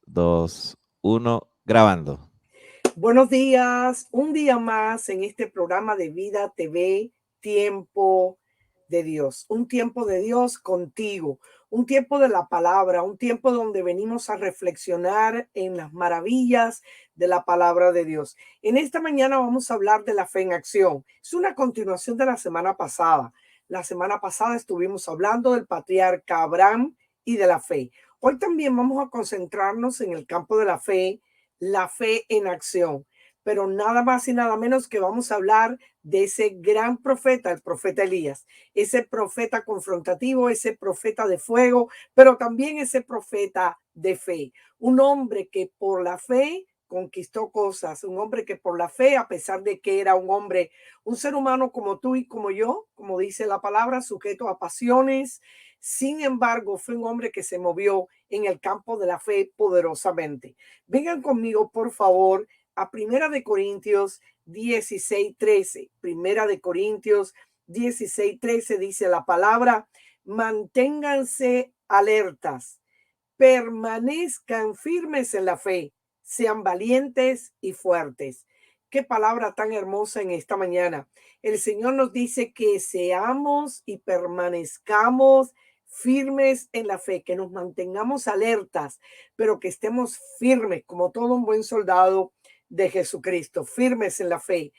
Dos, uno, grabando. Buenos días, un día más en este programa de Vida TV, Tiempo de Dios, un tiempo de Dios contigo, un tiempo de la palabra, un tiempo donde venimos a reflexionar en las maravillas de la palabra de Dios. En esta mañana vamos a hablar de la fe en acción. Es una continuación de la semana pasada. La semana pasada estuvimos hablando del patriarca Abraham y de la fe. Hoy también vamos a concentrarnos en el campo de la fe en acción, pero nada más y nada menos que vamos a hablar de ese gran profeta, el profeta Elías, ese profeta confrontativo, ese profeta de fuego, pero también ese profeta de fe, un hombre que por la fe conquistó cosas, un hombre que por la fe, a pesar de que era un hombre, un ser humano como tú y como yo, como dice la palabra, sujeto a pasiones, sin embargo, fue un hombre que se movió en el campo de la fe poderosamente. Vengan conmigo, por favor, a Primera de Corintios 16:13. Primera de Corintios 16:13 dice la palabra: manténganse alertas, permanezcan firmes en la fe, sean valientes y fuertes. Qué palabra tan hermosa en esta mañana. El Señor nos dice que seamos y permanezcamos firmes en la fe, que nos mantengamos alertas, pero que estemos firmes como todo un buen soldado de Jesucristo, firmes en la fe.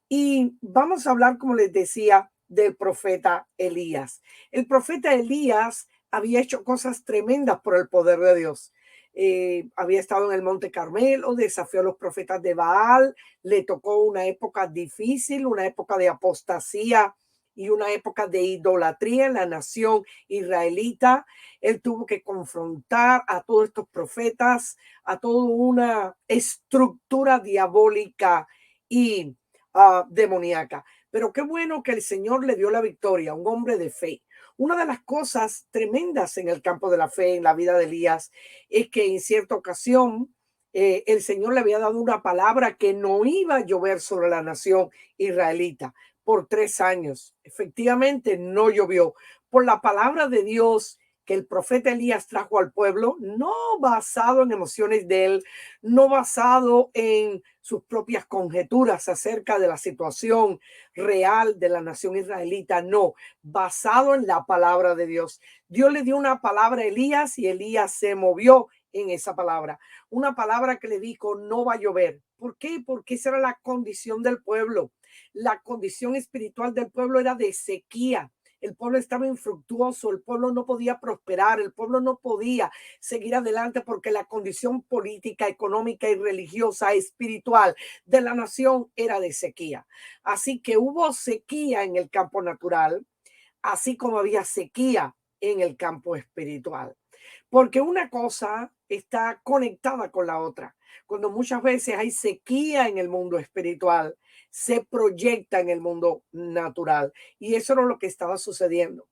Y vamos a hablar, como les decía, del profeta Elías. El profeta Elías había hecho cosas tremendas por el poder de Dios. Había estado en el Monte Carmelo, desafió a los profetas de Baal, le tocó una época difícil, una época de apostasía y una época de idolatría en la nación israelita. Él tuvo que confrontar a todos estos profetas, a toda una estructura diabólica y demoníaca. Pero qué bueno que el Señor le dio la victoria a un hombre de fe. Una de las cosas tremendas en el campo de la fe, en la vida de Elías, es que en cierta ocasión el Señor le había dado una palabra que no iba a llover sobre la nación israelita por 3 años. Efectivamente, no llovió. Por la palabra de Dios que el profeta Elías trajo al pueblo, no basado en emociones de él, no basado en sus propias conjeturas acerca de la situación real de la nación israelita, no, basado en la palabra de Dios. Dios le dio una palabra a Elías y Elías se movió en esa palabra, una palabra que le dijo: no va a llover. ¿Por qué? Porque esa era la condición del pueblo. La condición espiritual del pueblo era de sequía. El pueblo estaba infructuoso, el pueblo no podía prosperar, el pueblo no podía seguir adelante porque la condición política, económica y religiosa, espiritual de la nación era de sequía. Así que hubo sequía en el campo natural, así como había sequía en el campo espiritual. Porque una cosa está conectada con la otra. Cuando muchas veces hay sequía en el mundo espiritual, se proyecta en el mundo natural. Y eso era lo que estaba sucediendo.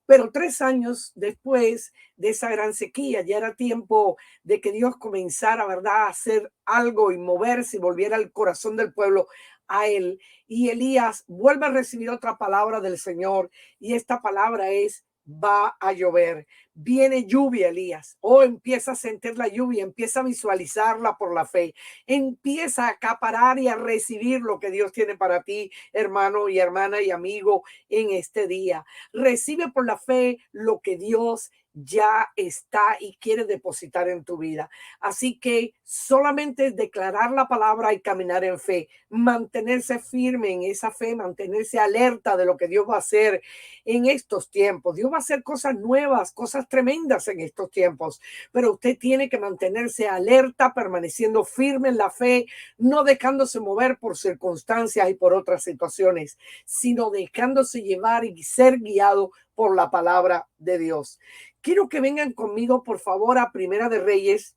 Pero 3 años después de esa gran sequía, ya era tiempo de que Dios comenzara, ¿verdad?, a hacer algo y moverse y volviera el corazón del pueblo a él. Y Elías vuelve a recibir otra palabra del Señor. Y esta palabra es: va a llover. Viene lluvia, Elías. Oh, empieza a sentir la lluvia, empieza a visualizarla por la fe. Empieza a acaparar y a recibir lo que Dios tiene para ti, hermano y hermana y amigo, en este día. Recibe por la fe lo que Dios ya está y quiere depositar en tu vida. Así que solamente declarar la palabra y caminar en fe, mantenerse firme en esa fe, mantenerse alerta de lo que Dios va a hacer en estos tiempos. Dios va a hacer cosas nuevas, cosas tremendas en estos tiempos, pero usted tiene que mantenerse alerta, permaneciendo firme en la fe, no dejándose mover por circunstancias y por otras situaciones, sino dejándose llevar y ser guiado por la palabra de Dios. Quiero que vengan conmigo, por favor, a Primera de Reyes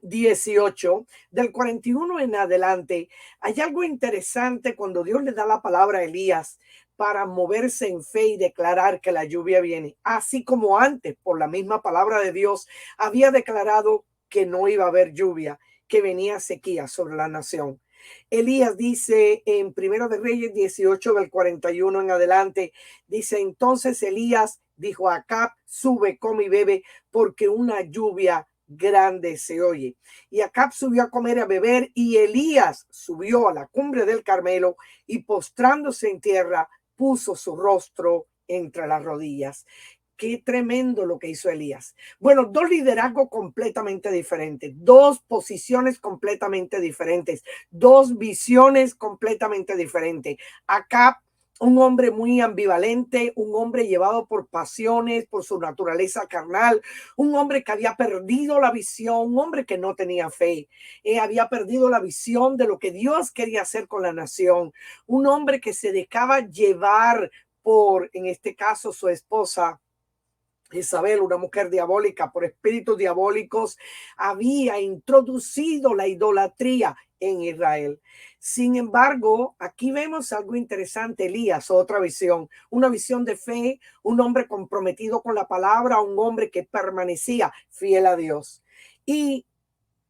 18, del 41 en adelante. Hay algo interesante cuando Dios le da la palabra a Elías para moverse en fe y declarar que la lluvia viene, así como antes, por la misma palabra de Dios, había declarado que no iba a haber lluvia, que venía sequía sobre la nación. Elías dice en Primero de Reyes 18 del 41 en adelante, dice: entonces Elías dijo a Acab: sube, come y bebe, porque una lluvia grande se oye. Y Acab subió a comer y a beber, y Elías subió a la cumbre del Carmelo y postrándose en tierra, puso su rostro entre las rodillas. Qué tremendo lo que hizo Elías. Bueno, dos liderazgos completamente diferentes, dos posiciones completamente diferentes, dos visiones completamente diferentes. Acab, un hombre muy ambivalente, un hombre llevado por pasiones, por su naturaleza carnal, un hombre que había perdido la visión, un hombre que no tenía fe, había perdido la visión de lo que Dios quería hacer con la nación, un hombre que se dejaba llevar por, en este caso, su esposa Isabel, una mujer diabólica, por espíritus diabólicos, había introducido la idolatría en Israel. Sin embargo, aquí vemos algo interesante. Elías, otra visión, una visión de fe, un hombre comprometido con la palabra, un hombre que permanecía fiel a Dios. Y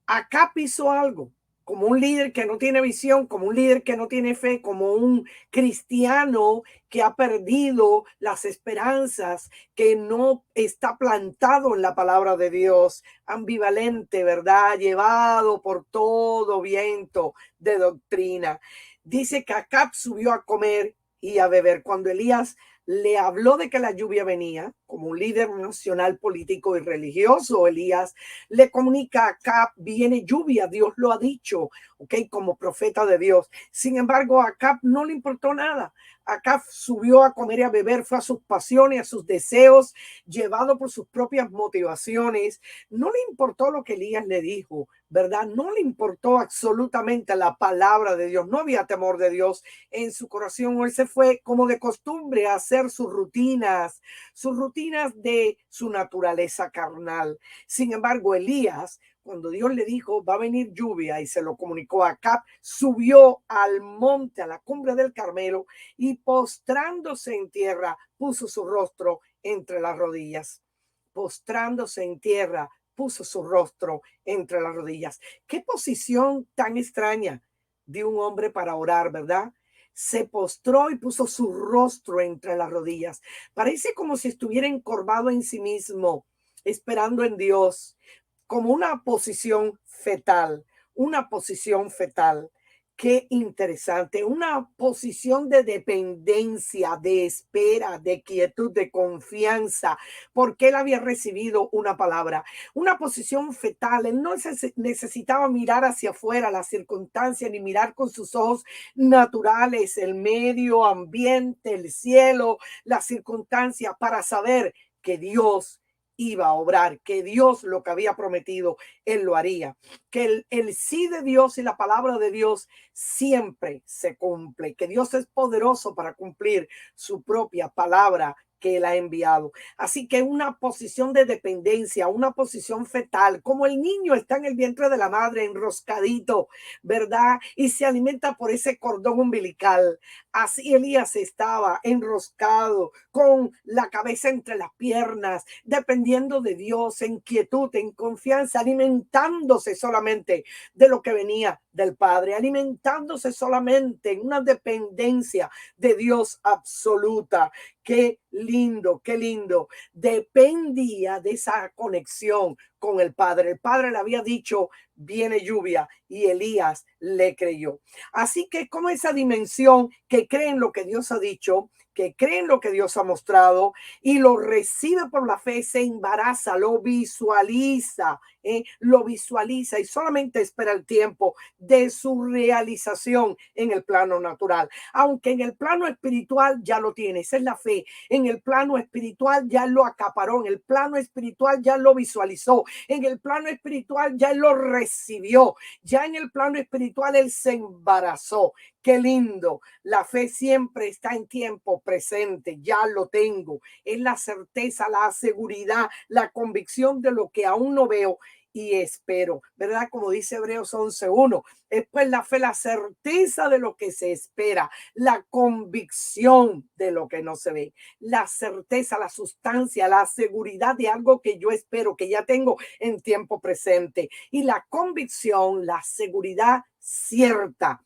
acá hizo algo, como un líder que no tiene visión, como un líder que no tiene fe, como un cristiano que ha perdido las esperanzas, que no está plantado en la palabra de Dios, ambivalente, ¿verdad? Llevado por todo viento de doctrina. Dice que Acab subió a comer y a beber. Cuando Elías le habló de que la lluvia venía, como un líder nacional, político y religioso, Elías le comunica a Acab: viene lluvia, Dios lo ha dicho, ok, como profeta de Dios. Sin embargo, a Acab no le importó nada. Acab subió a comer y a beber, fue a sus pasiones, a sus deseos, llevado por sus propias motivaciones. No le importó lo que Elías le dijo, ¿verdad? No le importó absolutamente la palabra de Dios. No había temor de Dios en su corazón. Él se fue como de costumbre a hacer sus rutinas de su naturaleza carnal. Sin embargo, Elías, cuando Dios le dijo va a venir lluvia y se lo comunicó a Acab, subió al monte, a la cumbre del Carmelo, y postrándose en tierra, puso su rostro entre las rodillas. Postrándose en tierra, puso su rostro entre las rodillas. Qué posición tan extraña de un hombre para orar, ¿verdad? Se postró y puso su rostro entre las rodillas. Parece como si estuviera encorvado en sí mismo, esperando en Dios, como una posición fetal, una posición fetal. Qué interesante, una posición de dependencia, de espera, de quietud, de confianza, porque él había recibido una palabra, una posición fetal. Él no necesitaba mirar hacia afuera las circunstancias, ni mirar con sus ojos naturales el medio ambiente, el cielo, las circunstancias, para saber que Dios iba a obrar, que Dios lo que había prometido, él lo haría, que el sí de Dios y la palabra de Dios siempre se cumple, que Dios es poderoso para cumplir su propia palabra que él ha enviado. Así que una posición de dependencia, una posición fetal, como el niño está en el vientre de la madre enroscadito, ¿verdad? Y se alimenta por ese cordón umbilical. Así Elías estaba enroscado, con la cabeza entre las piernas, dependiendo de Dios, en quietud, en confianza, alimentándose solamente de lo que venía del Padre, alimentándose solamente en una dependencia de Dios absoluta. Qué lindo, qué lindo. Dependía de esa conexión con el Padre. El Padre le había dicho viene lluvia y Elías le creyó. Así que como esa dimensión que cree en lo que Dios ha dicho, que cree en lo que Dios ha mostrado y lo recibe por la fe, se embaraza, lo visualiza y solamente espera el tiempo de su realización en el plano natural. Aunque en el plano espiritual ya lo tiene, esa es la fe. En el plano espiritual ya lo acaparó, en el plano espiritual ya lo visualizó, en el plano espiritual ya lo recibió, ya en el plano espiritual él se embarazó. Qué lindo. La fe siempre está en tiempo presente. Ya lo tengo. Es la certeza, la seguridad, la convicción de lo que aún no veo y espero, ¿verdad? Como dice Hebreos 11:1, es pues la fe, la certeza de lo que se espera, la convicción de lo que no se ve, la certeza, la sustancia, la seguridad de algo que yo espero, que ya tengo en tiempo presente, y la convicción, la seguridad cierta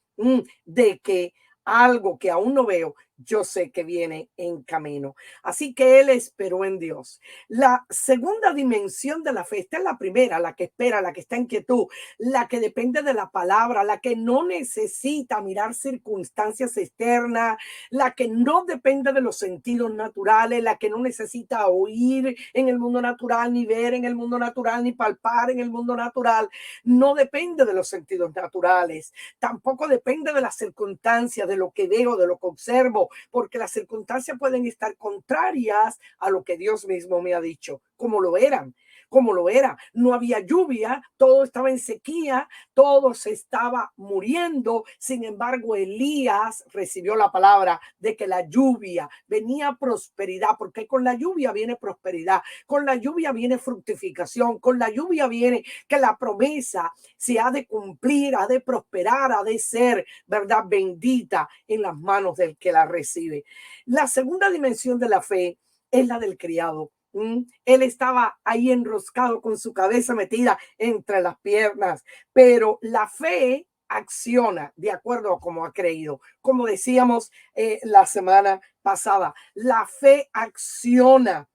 de que algo que aún no veo, yo sé que viene en camino. Así que él esperó en Dios. La segunda dimensión de la fe, esta es la primera, la que espera, la que está en quietud, la que depende de la palabra, la que no necesita mirar circunstancias externas, la que no depende de los sentidos naturales, la que no necesita oír en el mundo natural, ni ver en el mundo natural, ni palpar en el mundo natural. No depende de los sentidos naturales, tampoco depende de las circunstancias, de lo que veo, de lo que observo, porque las circunstancias pueden estar contrarias a lo que Dios mismo me ha dicho, como lo eran. Como lo era, no había lluvia, todo estaba en sequía, todo se estaba muriendo. Sin embargo, Elías recibió la palabra de que la lluvia venía prosperidad, porque con la lluvia viene prosperidad, con la lluvia viene fructificación, con la lluvia viene que la promesa se ha de cumplir, ha de prosperar, ha de ser, ¿verdad? Bendita en las manos del que la recibe. La segunda dimensión de la fe es la del criado. Él estaba ahí enroscado con su cabeza metida entre las piernas, pero la fe acciona de acuerdo a cómo ha creído. Como decíamos la semana pasada, la fe acciona,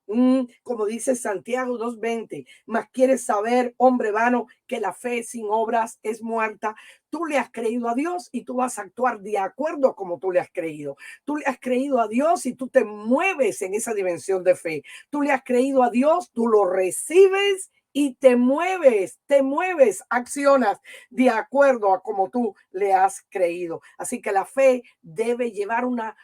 como dice Santiago 2:20, mas quieres saber, hombre vano, que la fe sin obras es muerta. Tú le has creído a Dios y tú vas a actuar de acuerdo a como tú le has creído. Tú le has creído a Dios y tú te mueves en esa dimensión de fe. Tú le has creído a Dios, tú lo recibes y te mueves, accionas de acuerdo a como tú le has creído. Así que la fe debe llevar una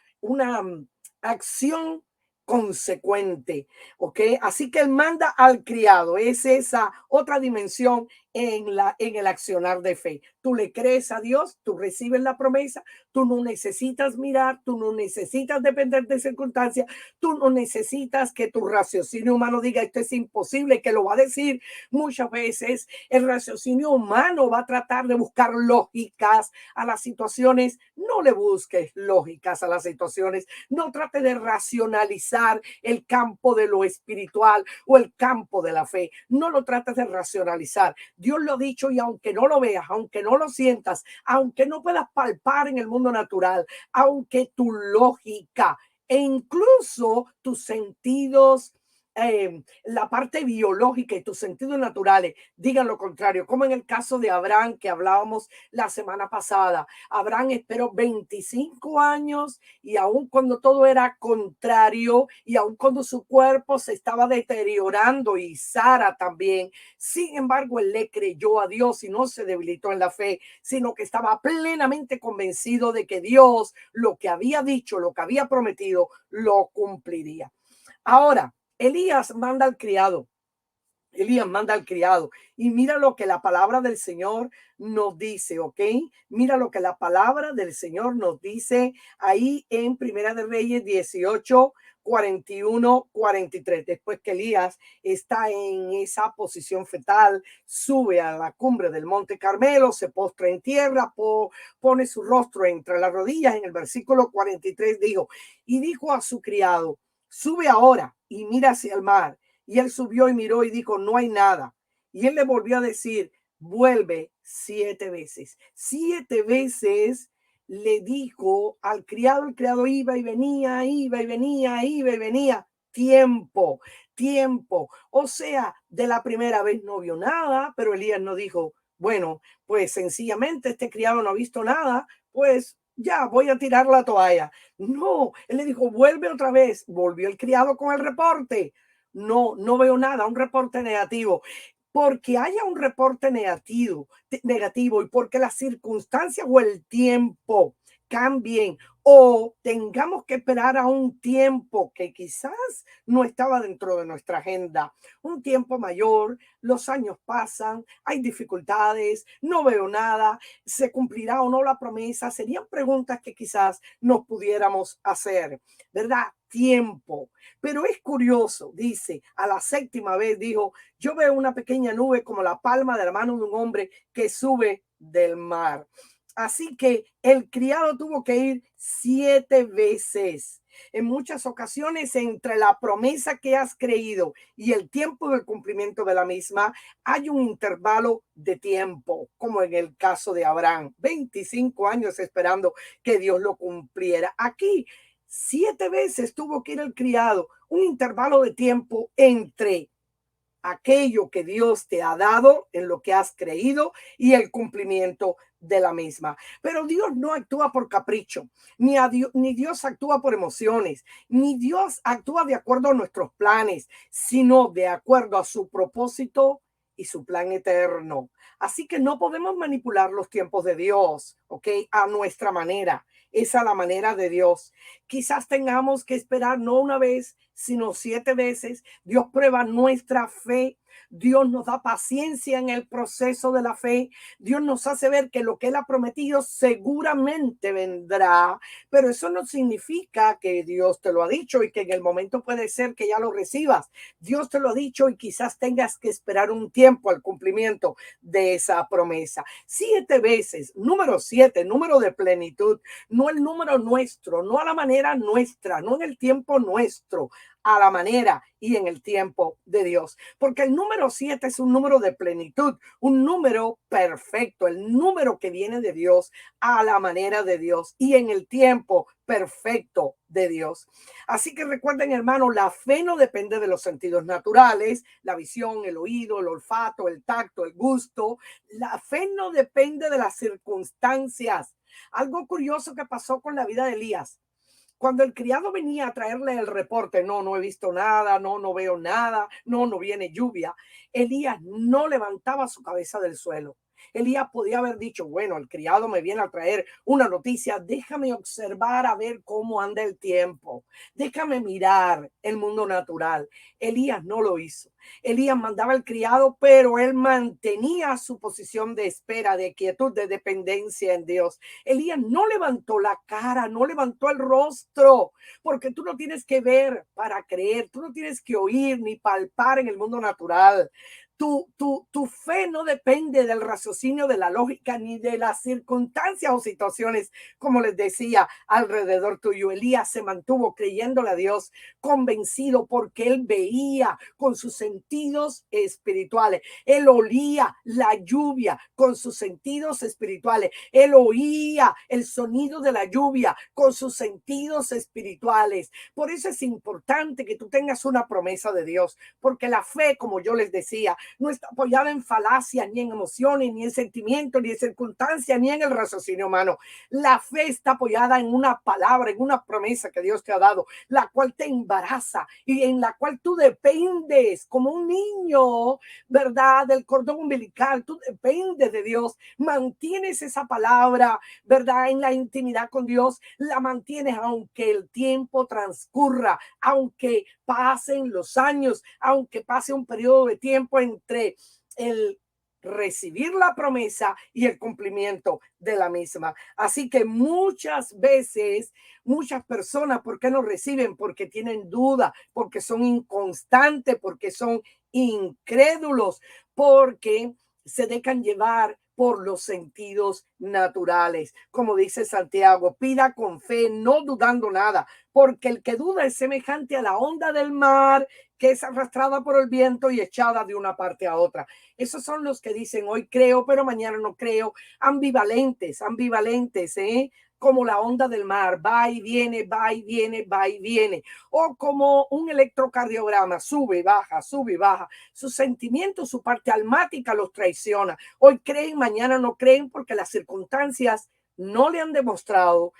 acción consecuente, ¿ok? Así que él manda al criado, es esa otra dimensión en el accionar de fe. Tú le crees a Dios, tú recibes la promesa, tú no necesitas mirar, tú no necesitas depender de circunstancias, tú no necesitas que tu raciocinio humano diga esto es imposible, que lo va a decir muchas veces. El raciocinio humano va a tratar de buscar lógicas a las situaciones. No le busques lógicas a las situaciones, no trate de racionalizar el campo de lo espiritual o el campo de la fe, no lo trates de racionalizar. Dios lo ha dicho y aunque no lo veas, aunque no lo sientas, aunque no puedas palpar en el mundo natural, aunque tu lógica e incluso tus sentidos, la parte biológica y tus sentidos naturales digan lo contrario, como en el caso de Abraham que hablábamos la semana pasada. Abraham esperó 25 años y aun cuando todo era contrario y aun cuando su cuerpo se estaba deteriorando y Sara también, sin embargo, él le creyó a Dios y no se debilitó en la fe, sino que estaba plenamente convencido de que Dios lo que había dicho, lo que había prometido, lo cumpliría. Ahora, Elías manda al criado. Elías manda al criado y mira lo que la palabra del Señor nos dice, ¿ok? Mira lo que la palabra del Señor nos dice ahí en Primera de Reyes 18, 41, 43. Después que Elías está en esa posición fetal, sube a la cumbre del Monte Carmelo, se postra en tierra, pone su rostro entre las rodillas. En el versículo 43 dijo, y dijo a su criado, sube ahora y mira hacia el mar. Y él subió y miró y dijo, no hay nada. Y él le volvió a decir, vuelve 7 veces. 7 veces le dijo al criado, el criado iba y venía, iba y venía, iba y venía. Tiempo, tiempo. O sea, de la primera vez no vio nada, pero Elías no dijo, bueno, pues sencillamente este criado no ha visto nada, pues ya voy a tirar la toalla. No, él le dijo, vuelve otra vez. Volvió el criado con el reporte. No, no veo nada, un reporte negativo. Porque haya un reporte negativo y porque las circunstancias o el tiempo cambien o tengamos que esperar a un tiempo que quizás no estaba dentro de nuestra agenda, un tiempo mayor, los años pasan, hay dificultades, no veo nada, ¿se cumplirá o no la promesa? Serían preguntas que quizás nos pudiéramos hacer, ¿verdad? Tiempo. Pero es curioso, dice, a la séptima vez dijo, yo veo una pequeña nube como la palma de la mano de un hombre que sube del mar. Así que el criado tuvo que ir 7 veces. En muchas ocasiones, entre la promesa que has creído y el tiempo del cumplimiento de la misma, hay un intervalo de tiempo, como en el caso de Abraham, 25 años esperando que Dios lo cumpliera. Aquí, 7 veces tuvo que ir el criado, un intervalo de tiempo entre aquello que Dios te ha dado, en lo que has creído, y el cumplimiento de la misma. Pero Dios no actúa por capricho, ni Dios actúa por emociones, ni Dios actúa de acuerdo a nuestros planes, sino de acuerdo a su propósito y su plan eterno. Así que no podemos manipular los tiempos de Dios, ¿ok? A nuestra manera. Es a la manera de Dios. Quizás tengamos que esperar no una vez, sino 7 veces. Dios prueba nuestra fe. Dios nos da paciencia en el proceso de la fe. Dios nos hace ver que lo que Él ha prometido seguramente vendrá, pero eso no significa que Dios te lo ha dicho y que en el momento puede ser que ya lo recibas. Dios te lo ha dicho y quizás tengas que esperar un tiempo al cumplimiento de esa promesa. 7 veces, número 7, número de plenitud, no el número nuestro, no a la manera nuestra, no en el tiempo nuestro, a la manera y en el tiempo de Dios. Porque el número 7 es un número de plenitud, un número perfecto, el número que viene de Dios a la manera de Dios y en el tiempo perfecto de Dios. Así que recuerden, hermano, la fe no depende de los sentidos naturales, la visión, el oído, el olfato, el tacto, el gusto. La fe no depende de las circunstancias. Algo curioso que pasó con la vida de Elías. Cuando el criado venía a traerle el reporte, no he visto nada, no veo nada, no viene lluvia, Elías no levantaba su cabeza del suelo. Elías podía haber dicho, bueno, el criado me viene a traer una noticia, déjame observar a ver cómo anda el tiempo, déjame mirar el mundo natural. Elías no lo hizo. Elías mandaba al criado, pero él mantenía su posición de espera, de quietud, de dependencia en Dios. Elías no levantó la cara, no levantó el rostro, porque tú no tienes que ver para creer, tú no tienes que oír ni palpar en el mundo natural. Tu fe no depende del raciocinio, de la lógica, ni de las circunstancias o situaciones, como les decía, alrededor tuyo. Elías se mantuvo creyéndole a Dios, convencido porque él veía con sus sentidos espirituales. Él olía la lluvia con sus sentidos espirituales. Él oía el sonido de la lluvia con sus sentidos espirituales. Por eso es importante que tú tengas una promesa de Dios, porque la fe, como yo les decía, no está apoyada en falacias, ni en emociones, ni en sentimientos, ni en circunstancias, ni en el raciocinio humano. La fe está apoyada en una palabra, en una promesa que Dios te ha dado, la cual te embaraza y en la cual tú dependes como un niño, ¿verdad? Del cordón umbilical. Tú dependes de Dios, mantienes esa palabra, ¿verdad? En la intimidad con Dios, la mantienes aunque el tiempo transcurra, aunque pasen los años, aunque pase un periodo de tiempo entre el recibir la promesa y el cumplimiento de la misma. Así que muchas veces, muchas personas, ¿por qué no reciben? Porque tienen duda, porque son inconstantes, porque son incrédulos, porque se dejan llevar por los sentidos naturales. Como dice Santiago, pida con fe, no dudando nada, porque el que duda es semejante a la onda del mar que es arrastrada por el viento y echada de una parte a otra. Esos son los que dicen hoy creo, pero mañana no creo. Ambivalentes, ¿eh? Como la onda del mar, va y viene, va y viene, va y viene. O como un electrocardiograma, sube y baja, sube y baja. Sus sentimientos, su parte almática los traiciona. Hoy creen, mañana no creen porque las circunstancias no le han demostrado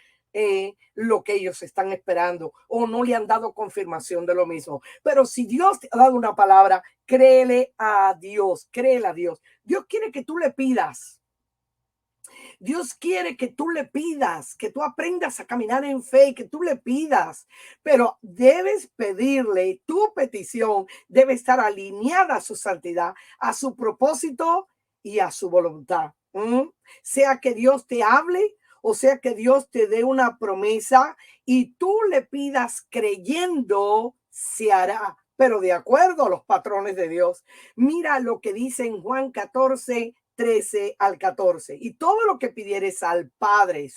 lo que ellos están esperando o no le han dado confirmación de lo mismo. Pero si Dios te ha dado una palabra, créele a Dios, créele a Dios. Dios quiere que tú le pidas. Dios quiere que tú le pidas, que tú aprendas a caminar en fe, que tú le pidas, pero debes pedirle, tu petición debe estar alineada a su santidad, a su propósito y a su voluntad. Sea que Dios te hable o sea que Dios te dé una promesa y tú le pidas creyendo, se hará, pero de acuerdo a los patrones de Dios. Mira lo que dice en Juan 14, 13 al 14. Y todo lo que pidieres al Padre,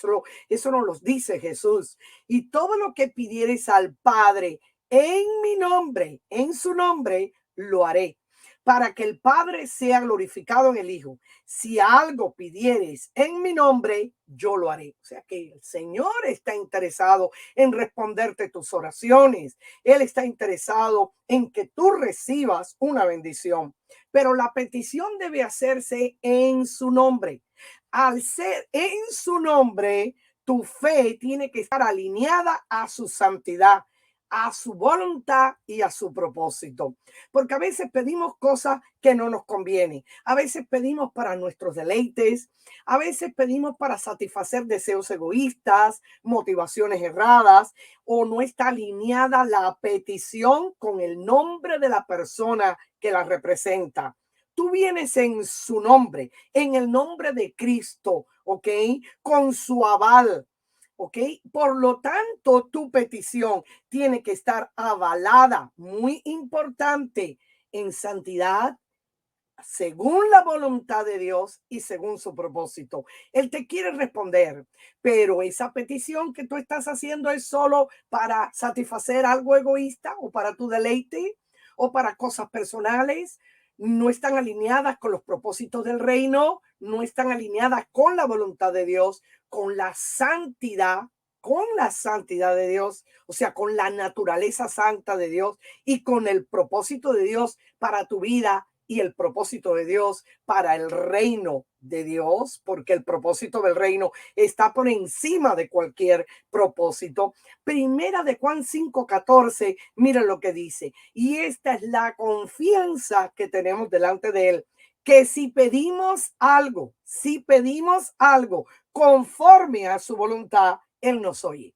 eso nos lo dice Jesús. Y todo lo que pidieres al Padre en mi nombre, en su nombre, lo haré, para que el Padre sea glorificado en el Hijo. Si algo pidieres en mi nombre, yo lo haré. O sea que el Señor está interesado en responderte tus oraciones. Él está interesado en que tú recibas una bendición. Pero la petición debe hacerse en su nombre. Al ser en su nombre, tu fe tiene que estar alineada a su santidad, a su voluntad y a su propósito. Porque a veces pedimos cosas que no nos convienen. A veces pedimos para nuestros deleites. A veces pedimos para satisfacer deseos egoístas, motivaciones erradas, o no está alineada la petición con el nombre de la persona que la representa. Tú vienes en su nombre, en el nombre de Cristo, ¿ok? Con su aval. ¿Ok? Por lo tanto, tu petición tiene que estar avalada, muy importante, en santidad, según la voluntad de Dios y según su propósito. Él te quiere responder, pero esa petición que tú estás haciendo es solo para satisfacer algo egoísta o para tu deleite o para cosas personales. No están alineadas con los propósitos del reino, no están alineadas con la voluntad de Dios, con la santidad de Dios, o sea, con la naturaleza santa de Dios y con el propósito de Dios para tu vida y el propósito de Dios para el reino de Dios, porque el propósito del reino está por encima de cualquier propósito. Primera de Juan 5:14, mira lo que dice, y esta es la confianza que tenemos delante de él, que si pedimos algo conforme a su voluntad, él nos oye.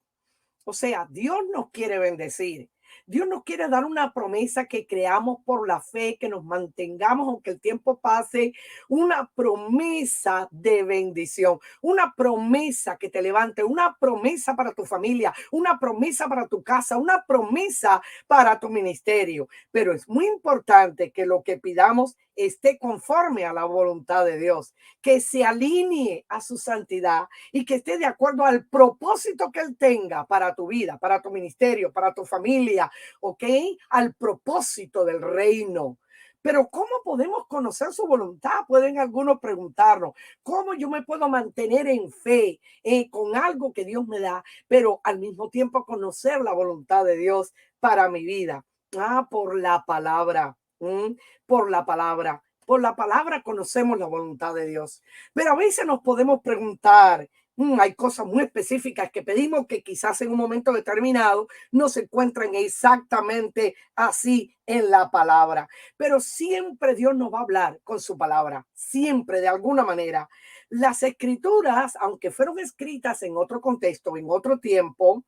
O sea, Dios nos quiere bendecir. Dios nos quiere dar una promesa que creamos por la fe, que nos mantengamos aunque el tiempo pase, una promesa de bendición, una promesa que te levante, una promesa para tu familia, una promesa para tu casa, una promesa para tu ministerio. Pero es muy importante que lo que pidamos esté conforme a la voluntad de Dios, que se alinee a su santidad y que esté de acuerdo al propósito que Él tenga para tu vida, para tu ministerio, para tu familia, ¿ok? Al propósito del reino. Pero ¿cómo podemos conocer su voluntad? Pueden algunos preguntarnos, ¿cómo yo me puedo mantener en fe con algo que Dios me da, pero al mismo tiempo conocer la voluntad de Dios para mi vida? Por la palabra. Por la palabra. Por la palabra conocemos la voluntad de Dios. Pero a veces nos podemos preguntar, hay cosas muy específicas que pedimos que quizás en un momento determinado no se encuentran exactamente así en la palabra. Pero siempre Dios nos va a hablar con su palabra, siempre de alguna manera. Las escrituras, aunque fueron escritas en otro contexto, en otro tiempo,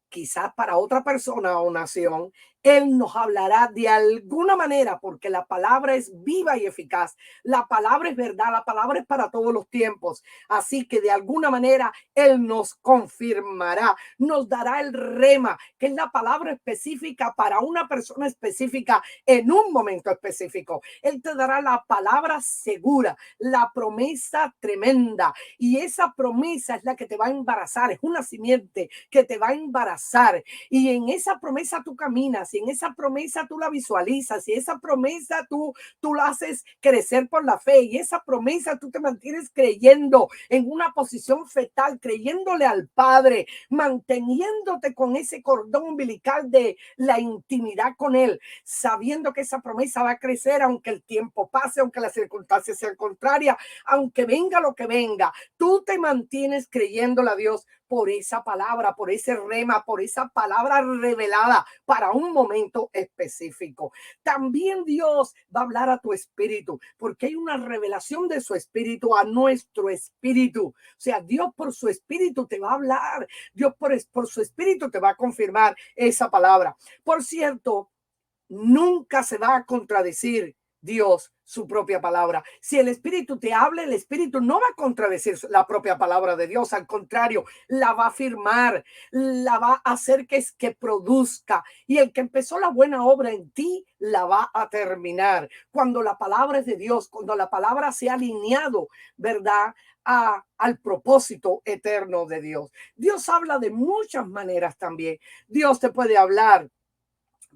quizás para otra persona o nación, Él nos hablará de alguna manera porque la palabra es viva y eficaz. La palabra es verdad, la palabra es para todos los tiempos. Así que de alguna manera Él nos confirmará, nos dará el rema, que es la palabra específica para una persona específica en un momento específico. Él te dará la palabra segura, la promesa tremenda. Y esa promesa es la que te va a embarazar, es una simiente que te va a embarazar. Y en esa promesa tú caminas, y en esa promesa tú la visualizas, y esa promesa tú la haces crecer por la fe, y esa promesa tú te mantienes creyendo en una posición fetal, creyéndole al Padre, manteniéndote con ese cordón umbilical de la intimidad con Él, sabiendo que esa promesa va a crecer aunque el tiempo pase, aunque las circunstancias sean contrarias, aunque venga lo que venga, tú te mantienes creyéndole a Dios por esa palabra, por ese rema, por esa palabra revelada para un momento específico. También Dios va a hablar a tu espíritu, porque hay una revelación de su espíritu a nuestro espíritu. O sea, Dios por su espíritu te va a hablar, Dios por su espíritu te va a confirmar esa palabra. Por cierto, nunca se va a contradecir Dios su propia palabra. Si el Espíritu te habla, el Espíritu no va a contradecir la propia palabra de Dios. Al contrario, la va a afirmar, la va a hacer que produzca. Y el que empezó la buena obra en ti, la va a terminar. Cuando la palabra es de Dios, cuando la palabra se ha alineado, ¿verdad? Al propósito eterno de Dios. Dios habla de muchas maneras también. Dios te puede hablar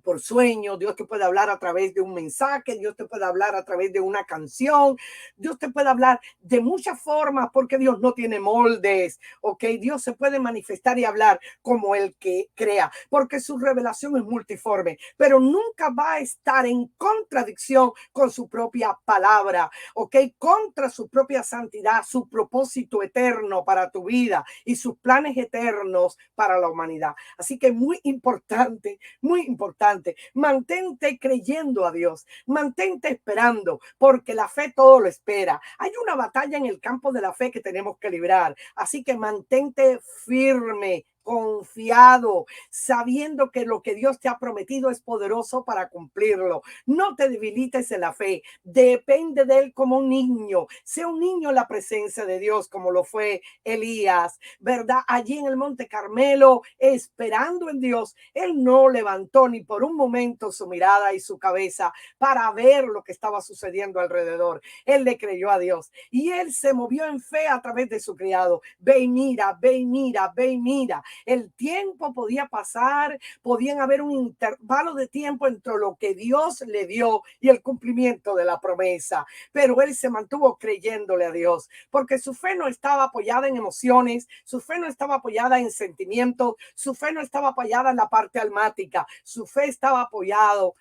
por sueño, Dios te puede hablar a través de un mensaje, Dios te puede hablar a través de una canción, Dios te puede hablar de muchas formas porque Dios no tiene moldes, ¿ok? Dios se puede manifestar y hablar como el que crea, porque su revelación es multiforme, pero nunca va a estar en contradicción con su propia palabra, ¿ok? Contra su propia santidad, su propósito eterno para tu vida y sus planes eternos para la humanidad. Así que muy importante, muy importante. Mantente creyendo a Dios, mantente esperando, porque la fe todo lo espera. Hay una batalla en el campo de la fe que tenemos que librar, así que mantente firme, confiado, sabiendo que lo que Dios te ha prometido es poderoso para cumplirlo. No te debilites en la fe, depende de él como un niño, sea un niño en la presencia de Dios como lo fue Elías, ¿verdad? Allí en el Monte Carmelo, esperando en Dios, él no levantó ni por un momento su mirada y su cabeza para ver lo que estaba sucediendo alrededor. Él le creyó a Dios y él se movió en fe a través de su criado. Ve y mira, ve y mira, ve y mira. El tiempo podía pasar, podían haber un intervalo de tiempo entre lo que Dios le dio y el cumplimiento de la promesa, pero él se mantuvo creyéndole a Dios, porque su fe no estaba apoyada en emociones, su fe no estaba apoyada en sentimientos, su fe no estaba apoyada en la parte almática, su fe estaba apoyada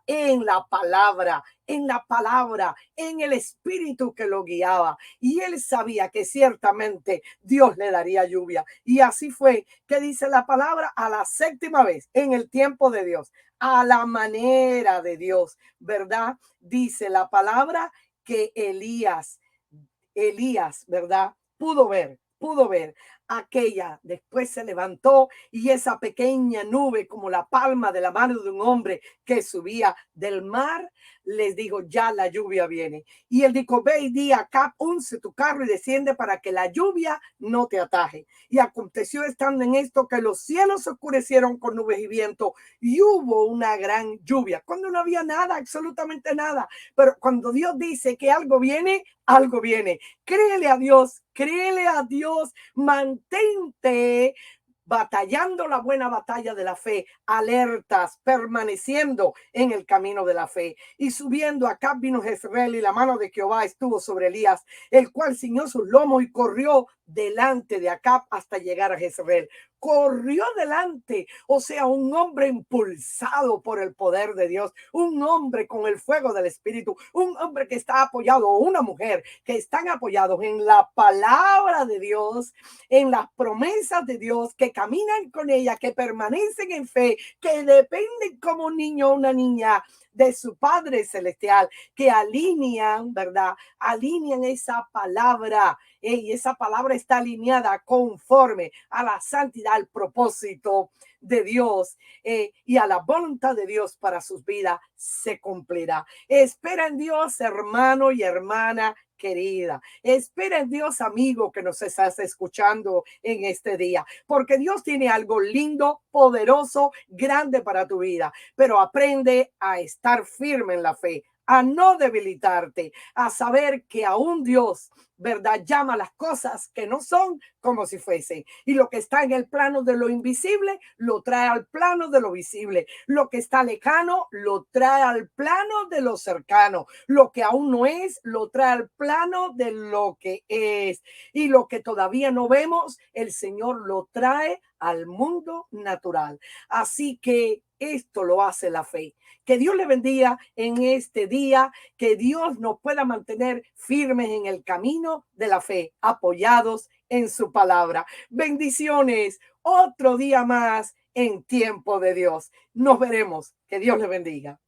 en la palabra, en el espíritu que lo guiaba. Y él sabía que ciertamente Dios le daría lluvia. Y así fue que dice la palabra a la séptima vez, en el tiempo de Dios, a la manera de Dios, ¿verdad? Dice la palabra que Elías, ¿verdad? Pudo ver aquella, después se levantó y esa pequeña nube como la palma de la mano de un hombre que subía del mar, les dijo, ya la lluvia viene. Y él dijo, ve y di a Acab, unce tu carro y desciende para que la lluvia no te ataje. Y aconteció estando en esto que los cielos se oscurecieron con nubes y viento y hubo una gran lluvia, cuando no había nada, absolutamente nada. Pero cuando Dios dice que algo viene, algo viene. Créele a Dios, mantente batallando la buena batalla de la fe, alertas, permaneciendo en el camino de la fe. Y subiendo acá vino Jezreel y la mano de Jehová estuvo sobre Elías, el cual ciñó sus lomos y corrió delante de Acab hasta llegar a Jezreel. Corrió delante, o sea, un hombre impulsado por el poder de Dios, un hombre con el fuego del Espíritu, un hombre que está apoyado, o una mujer que están apoyados en la palabra de Dios, en las promesas de Dios, que caminan con ella, que permanecen en fe, que dependen como un niño o una niña de su Padre Celestial, que alinean, ¿verdad? Alinean esa palabra, y esa palabra está alineada conforme a la santidad, al propósito de Dios, y a la voluntad de Dios para sus vidas se cumplirá. Espera en Dios, hermano y hermana querida. Espera en Dios, amigo, que nos estás escuchando en este día, porque Dios tiene algo lindo, poderoso, grande para tu vida, pero aprende a estar firme en la fe, a no debilitarte, a saber que aún Dios, ¿verdad?, llama las cosas que no son como si fuesen. Y lo que está en el plano de lo invisible, lo trae al plano de lo visible. Lo que está lejano, lo trae al plano de lo cercano. Lo que aún no es, lo trae al plano de lo que es. Y lo que todavía no vemos, el Señor lo trae al mundo natural. Así que esto lo hace la fe. Que Dios le bendiga en este día, que Dios nos pueda mantener firmes en el camino camino de la fe, apoyados en su palabra. Bendiciones, otro día más en tiempo de Dios. Nos veremos. Que Dios les bendiga.